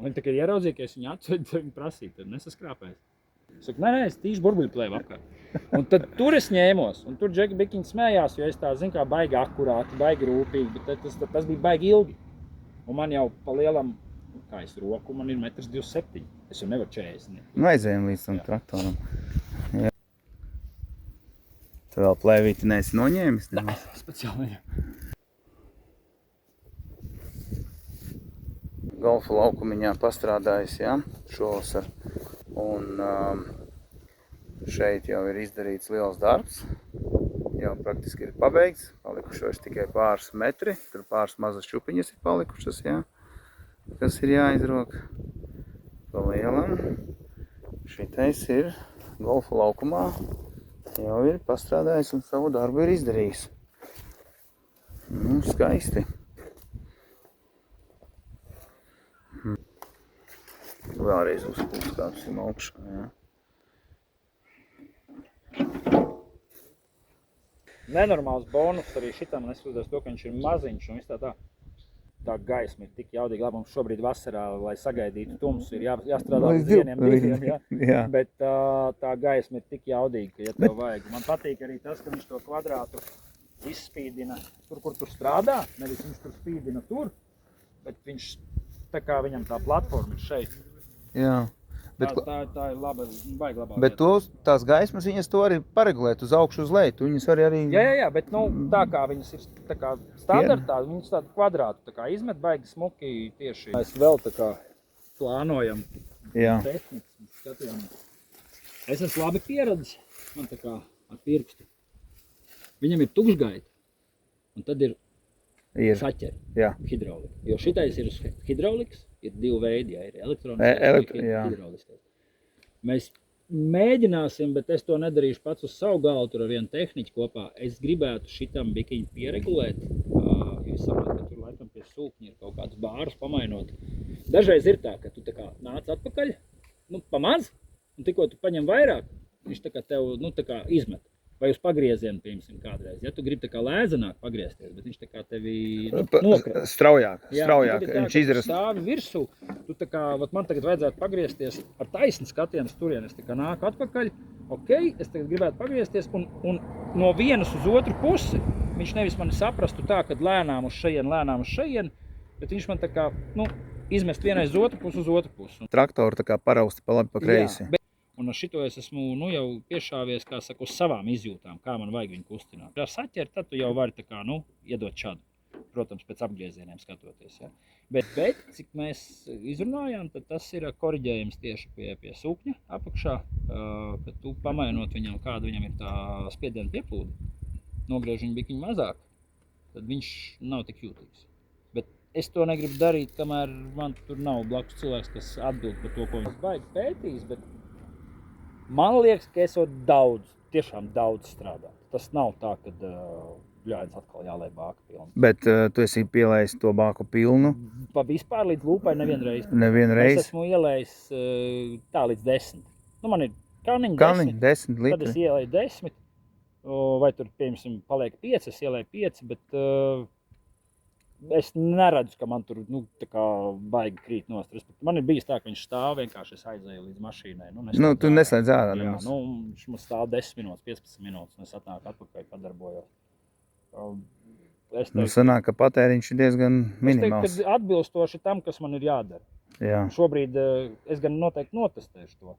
Un viņi tā kā ieraudzīja, ka es viņu atvedu, tad viņi prasīja, tad nesaskrāpēs. Es saku, nē, es tīši burbuļu plēju apkārt. Un tad tur es ņēmos, un tur Džeki bikiņi smējās, jo es tā, zinu, kā baigi akurāti, baigi rūpīgi, bet tas bija baigi ilgi. Un man jau pa lielam, kā es roku, man ir 1,27 m. Es jau nevaru 40 m. Nu, aizējām līdz tam traktoram. Jā. Tu vēl plēvīti neesi noņēmis? Nē, speciāli neņem. Golfa laukumiņā pastrādājis, jā, šovasar. Un šeit jau ir izdarīts liels darbs. Jau praktiski ir pabeigts. Palikuši vairs tikai pāris metri. Tur pāris mazas šupiņas ir palikušas, jā. Kas ir jāizrok pa lielam. Šitais ir golfa laukumā. Jau ir pastrādājis un savu darbu ir izdarījis. Nu, skaisti. Vēlreiz uzkāpsim augšā, jā. Nenormāls bonus arī šitam, neskatoties to, ka viņš ir maziņš un viss tā gaisma ir tik jaudīga. Labi, mums šobrīd vasarā, lai sagaidītu tumsu, ir jāstrādā līdz 1-2, jā. Bet tā gaisma ir tik jaudīga, ka, ja tev vajag. Man patīk arī tas, ka viņš to kvadrātu izspīdina tur, kur tur strādā. Nevis viņš tur spīdina tur, bet viņš tā kā viņam tā platforma ir šeit. Jā. Bet, tā ir laba, baigi labā bet tās gaismas, viņas to arī paregulēt uz augšu uz leju. Viņas arī... Jā, bet nu, tā kā viņas ir tā kā standartā, viņas tādu kvadrātu tā kā izmet baigi smuki tieši. Mēs vēl tā kā plānojam tehnikas, skatījamies. Es esmu labi pieredzis, man tā kā ar pirkstu. Viņam ir tukšgaita, un tad ir šaķeri, hidraulika. Jo šitais ir hidraulikas, ir divi veidi, ir elektroniskais un hidrauliskais. Mēs mēģināsim, bet es to nedarīšu pats uz savu galvu, tur ar vienu tehniķu kopā. Es gribētu šitam bikiņu pieregulēt, jo es saprotu, ka tur laikam pie sūkņa ir kaut kādus bārus pamainot. Dažreiz ir tā, ka tu tā kā nāc atpakaļ, nu pamaz, un tikko tu paņem vairāk, viņš tā kā tev, nu tā kā izmet. Vai uz pagriezienu, piemēram, kādreiz. Ja tu gribi tā kā lēzenāk pagriezties, bet viņš tā kā tevi nokrat. Straujāk. Viņš izrast. Stāvi virsū, tu tā kā, man tagad vajadzētu pagriezties ar taisnu skatienu turien. Es tā kā nāku atpakaļ, es tagad gribētu pagriezties, un no vienas uz otru pusi, viņš nevis mani saprastu tā, kad lēnām uz šeien, bet viņš man tā kā, izmest vienais uz otru pusi. Traktoru tā kā parausti pa labi pa kreisi. Un ar šito es esmu jau piešāvies, kā saka, uz savām izjūtām, kā man vajag viņu kustināt. Ar saķeri, tad tu jau vari tā kā, iedot šādu. Protams, pēc apgriezieniem skatoties, jā. Bet, cik mēs izrunājām, tad tas ir koriģējums tieši pie sūkņa apakšā, ka tu pamainot viņam, kāda viņam ir tā spiediena pieplūde, nogriež viņu bikiņu mazāk, tad viņš nav tik jūtīgs. Bet es to negribu darīt, kamēr man tur nav blakus cilvēks, kas atbild par to, ko viņš baigi pētīs, bet man liekas, ka es tiešām daudz strādāju. Tas nav tā, ka bļājas atkal jālej bāka pilnu. Bet tu esi pielējis to bāku pilnu? Pa vispār līdz lūpai nevienreiz. Nevienreiz? Es esmu ielējis tā līdz 10. Man ir kaniņi 10 litri. Tad es ielēju 10. Vai tur, piemēram, paliek 5, es ielēju 5, bet es neredzu, ka man tur tā kā baigi krīt nost. Man ir bijis tā, ka viņš stāv, vienkārši es aizēju līdz mašīnai. Tu neslēdz ārā nemaz. Jā, viņš man stāv 10 minūtes, 15 minūtes, un es atnāku atpakaļ padarbojos. Sanāk, ka patēriņš ir diezgan minimāls. Es teiktu, ka atbilstoši tam, kas man ir jādara. Jā. Šobrīd es gan noteikti notestēšu to.